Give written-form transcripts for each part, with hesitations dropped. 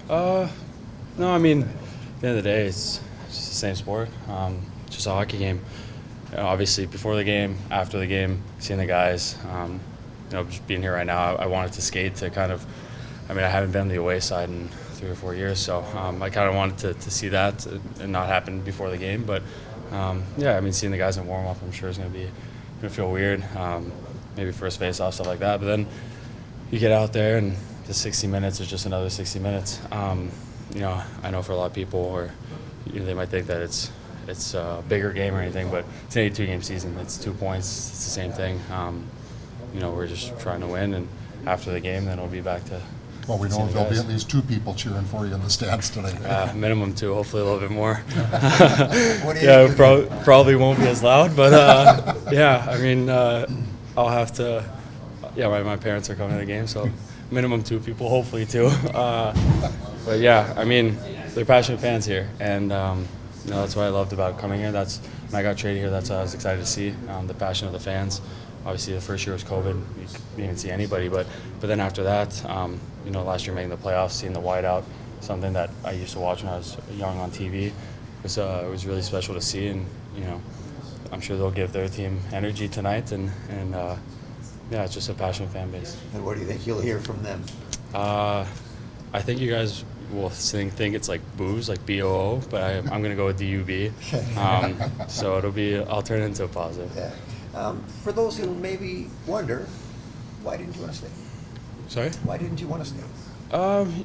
No, I mean, at the end of the day, it's just the same sport. Just a hockey game. Obviously, before the game, after the game, seeing the guys. Just being here right now, I wanted to skate to kind of. I mean, I haven't been on the away side in 3 or 4 years, so I kind of wanted to see that and not happen before the game. But yeah, I mean, seeing the guys in warm up, I'm sure is going to feel weird. Maybe first face off, stuff like that. But then you get out there and the 60 minutes is just another 60 minutes. I know for a lot of people, or they might think that it's a bigger game or anything, but it's an 82-game season. It's 2 points. It's the same thing. We're just trying to win, and after the game, then we'll be back to. Well, we know there'll be at least 2 people cheering for you in the stands today. Minimum 2, hopefully a little bit more. Yeah, probably won't be as loud, but yeah, I mean, I'll have to. Yeah, my parents are coming to the game, so minimum 2 people, hopefully 2. But yeah, I mean, they're passionate fans here, and that's what I loved about coming here. That's when I got traded here. That's what I was excited to see, the passion of the fans. Obviously, the first year was COVID. You didn't even see anybody, but then after that, last year making the playoffs, seeing the whiteout, something that I used to watch when I was young on TV, it was really special to see, and I'm sure they'll give their team energy tonight, and yeah, it's just a passionate fan base. And what do you think you'll hear from them? I think you guys will think it's like booze, like BOO, but I'm going to go with DUB. So I'll turn it into a positive. Yeah. For those who maybe wonder, why didn't you want to stay? Sorry? Why didn't you want to stay?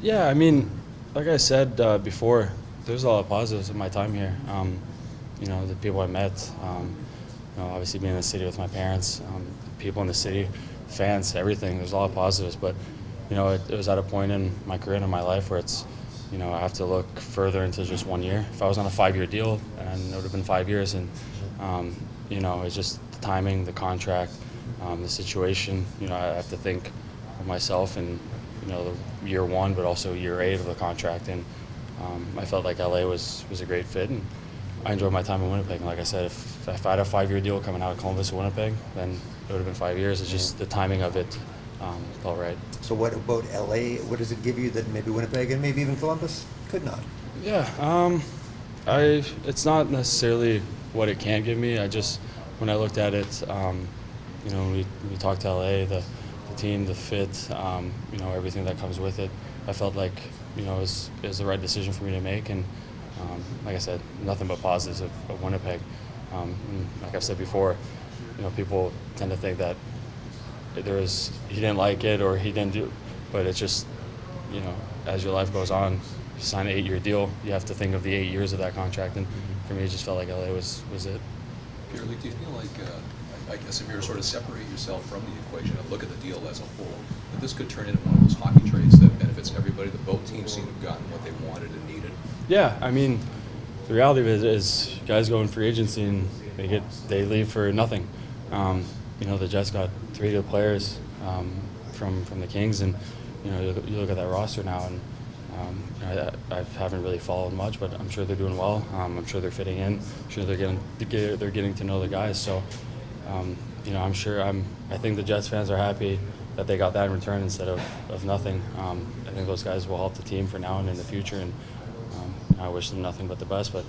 Yeah, I mean, like I said before, there's a lot of positives in my time here. The people I met, obviously being in the city with my parents, people in the city, fans, everything. There's a lot of positives, but it was at a point in my career and in my life where it's, I have to look further into just 1 year. If I was on a 5-year deal, and it would have been 5 years, and it's just the timing, the contract, the situation. I have to think of myself and the year 1, but also year 8 of the contract, and I felt like LA was a great fit, and I enjoyed my time in Winnipeg. And like I said, if I had a 5-year deal coming out of Columbus to Winnipeg, then it would have been 5 years. It's just the timing of it felt right. So what about LA? What does it give you that maybe Winnipeg and maybe even Columbus could not? Yeah, it's not necessarily what it can give me. When I looked at it, we talked to LA, the team, the fit, everything that comes with it. I felt like it was the right decision for me to make, and like I said, nothing but positives of Winnipeg. And like I've said before, people tend to think that he didn't like it or he didn't do, but it's just, as your life goes on, you sign an 8-year deal, you have to think of the 8 years of that contract, and for me, it just felt like LA was it. Pierre-Luc, do you feel like, I guess if you were to sort of separate yourself from the equation and look at the deal as a whole, that this could turn into one of those hockey trades that benefits everybody, that both teams seem to have gotten what they wanted and needed? Yeah, I mean, the reality of it is guys go in free agency and they leave for nothing. The Jets got 3 good players from the Kings, and you look at that roster now, and I haven't really followed much, but I'm sure they're doing well. I'm sure they're fitting in. I'm sure they're getting to know the guys. So, I think the Jets fans are happy that they got that in return instead of nothing. I think those guys will help the team for now and in the future, and I wish them nothing but the best. But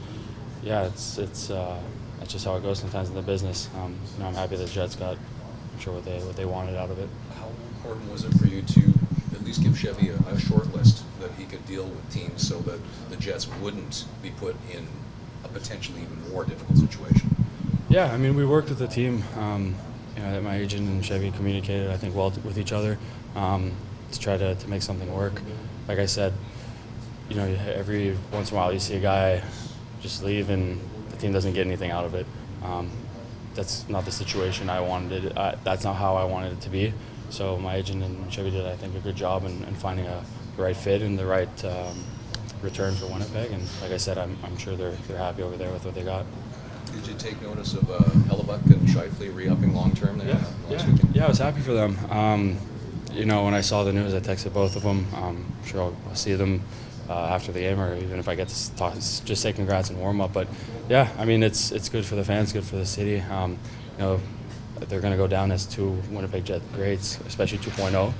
yeah, it's that's just how it goes sometimes in the business. I'm happy the Jets got, I'm sure, what they wanted out of it. How important was it for you to at least give Chevy a short list that he could deal with teams so that the Jets wouldn't be put in a potentially even more difficult situation? Yeah, I mean, we worked with the team. That my agent and Chevy communicated, I think, well with each other to try to make something work. Like I said, every once in a while you see a guy just leave and the team doesn't get anything out of it. That's not the situation I wanted it. That's not how I wanted it to be. So my agent and Chevy did, I think, a good job in finding the right fit and the right return for Winnipeg. And like I said, I'm sure they're happy over there with what they got. Did you take notice of Hellebuck and Scheifele re-upping long-term there last weekend? Yeah, I was happy for them. When I saw the news, I texted both of them. I'm sure I'll see them after the game, or even if I get to talk, just say congrats and warm up. But yeah, I mean, it's good for the fans, good for the city. They're going to go down as 2 Winnipeg Jet greats, especially 2.0.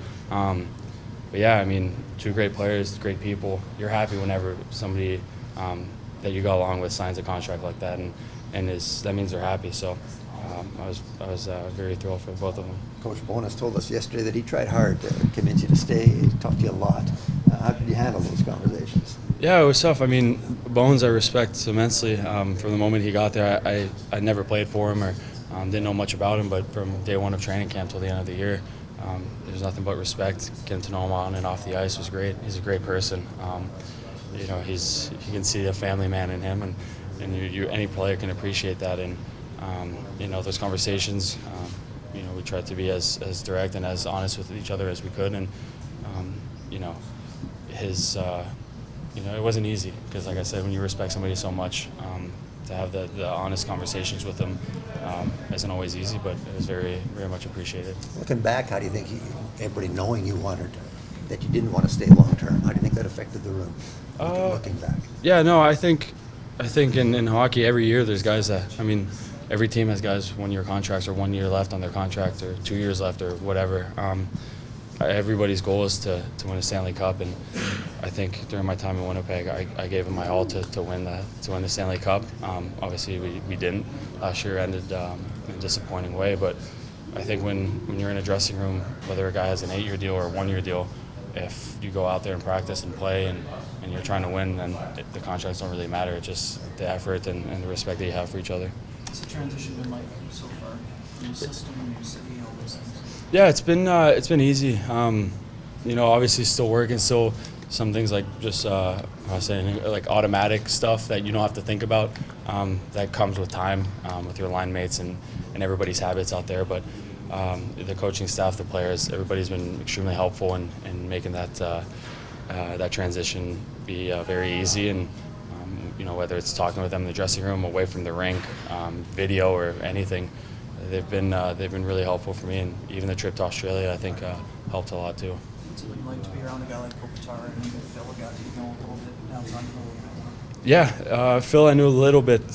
But yeah, I mean, two great players, great people. You're happy whenever somebody that you go along with signs a contract like that, and that means they're happy. So I was very thrilled for both of them. Coach Bonas told us yesterday that he tried hard to convince you to stay. He talked to you a lot. How did you handle those conversations? Yeah, it was tough. I mean, Bones I respect immensely. From the moment he got there, I never played for him or didn't know much about him, but from day one of training camp till the end of the year, there's nothing but respect. Getting to know him on and off the ice was great. He's a great person. You know, you can see a family man in him, and any player can appreciate that. And you know, those conversations, you know, we tried to be as direct and as honest with each other as we could. And you know, you know, it wasn't easy because, like I said, when you respect somebody so much, to have the honest conversations with them isn't always easy, but it was very, very much appreciated. Looking back, how do you think everybody knowing you that you didn't want to stay long term, how do you think that affected the room? Looking back. Yeah, no, I think in hockey every year there's guys that, I mean, every team has guys 1 year contracts or 1 year left on their contract or 2 years left or whatever. Everybody's goal is to win a Stanley Cup, and I think during my time in Winnipeg, I gave it my all to win the Stanley Cup. Obviously, we didn't. Last year ended in a disappointing way, but I think when you're in a dressing room, whether a guy has an 8-year deal or a 1-year deal, if you go out there and practice and play and you're trying to win, then the contracts don't really matter. It's just the effort and the respect that you have for each other. What's the transition been like so far? New system, new city, all those things? Yeah, it's been easy. You know, obviously still working, still some things like just saying like automatic stuff that you don't have to think about. That comes with time, with your line mates and everybody's habits out there. But the coaching staff, the players, everybody's been extremely helpful in making that transition be very easy. And you know, whether it's talking with them in the dressing room, away from the rink, video or anything. They've been really helpful for me, and even the trip to Australia I think helped a lot too. What's it been like to be around a guy like Kopitar and even Phil, a guy that you know a little bit, now it's on a little bit more? Yeah, Phil I knew a little bit,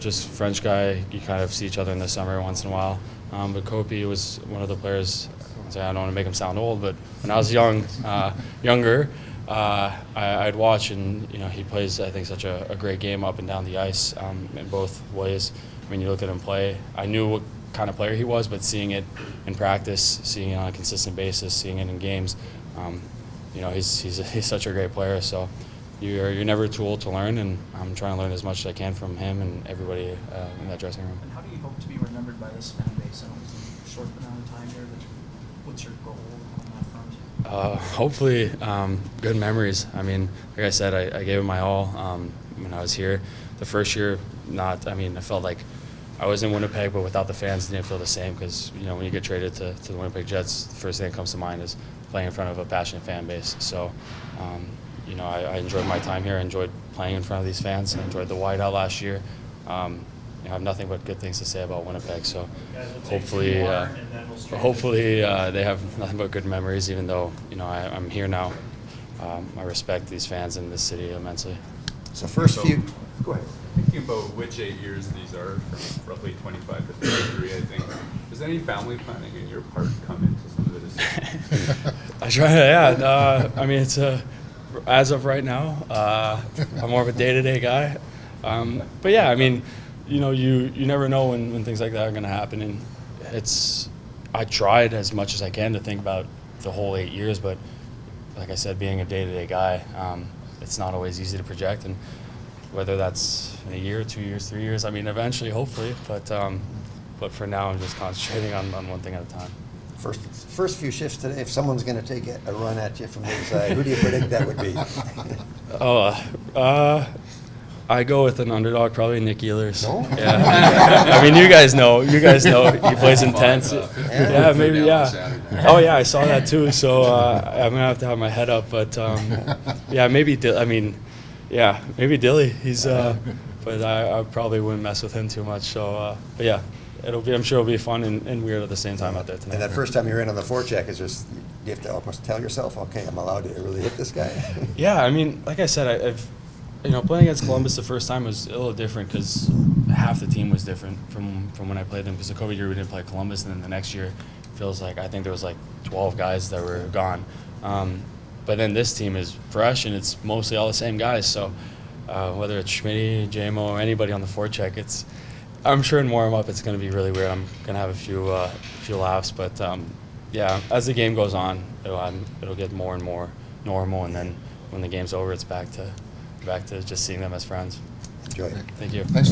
just French guy. You kind of see each other in the summer once in a while. But Kopi was one of the players. I don't want to make him sound old, but when I was younger, I'd watch, and you know, he plays I think such a great game up and down the ice in both ways. I mean, you look at him play. I knew what kind of player he was, but seeing it in practice, seeing it on a consistent basis, seeing it in games, you know, he's such a great player. So you're never too old to learn, and I'm trying to learn as much as I can from him and everybody in that dressing room. And how do you hope to be remembered by this fan base? I know it's a short amount of time here, but what's your goal on that front? Hopefully, good memories. I mean, like I said, I gave it my all when I was here. The first year, I felt like I was in Winnipeg, but without the fans, it didn't feel the same because, you know, when you get traded to the Winnipeg Jets, the first thing that comes to mind is playing in front of a passionate fan base. So, you know, I enjoyed my time here. I enjoyed playing in front of these fans. I enjoyed the whiteout last year. I have nothing but good things to say about Winnipeg. So, hopefully, they have nothing but good memories. Even though, you know, I'm here now, I respect these fans in this city immensely. So go ahead. Thinking about which 8 years these are, from roughly 25 to 33, I think, does any family planning in your part come into some of the decisions? I try, yeah. I mean, it's as of right now, I'm more of a day-to-day guy. But yeah, I mean, you know, you never know when things like that are going to happen, and I tried as much as I can to think about the whole 8 years, but like I said, being a day-to-day guy, it's not always easy to project, and whether that's in a year, 2 years, 3 years, I mean, eventually, hopefully, but for now, I'm just concentrating on one thing at a time. First few shifts today, if someone's going to take a run at you from the inside, who do you predict that would be? I go with an underdog, probably Nick Ehlers. No? Yeah. I mean, you guys know. He plays intense. Yeah, maybe, yeah. Oh, yeah, I saw that too. So I'm gonna have to have my head up. But yeah, maybe. Maybe Dilly. He's. But I probably wouldn't mess with him too much. So, but yeah, I'm sure it'll be fun and weird at the same time out there tonight. And that first time you're in on the forecheck, do you have to almost tell yourself, okay, I'm allowed to really hit this guy? Yeah, I mean, like I said, playing against Columbus the first time was a little different because half the team was different from when I played them. Because the COVID year we didn't play Columbus, and then the next year feels like I think there was like 12 guys that were gone. but then this team is fresh and it's mostly all the same guys. So whether it's Schmitty, JMO, or anybody on the forecheck, I'm sure in warm up it's going to be really weird. I'm going to have a few laughs, but yeah, as the game goes on, it'll get more and more normal, and then when the game's over, it's back to just seeing them as friends. Enjoy it. Thank you. Thanks.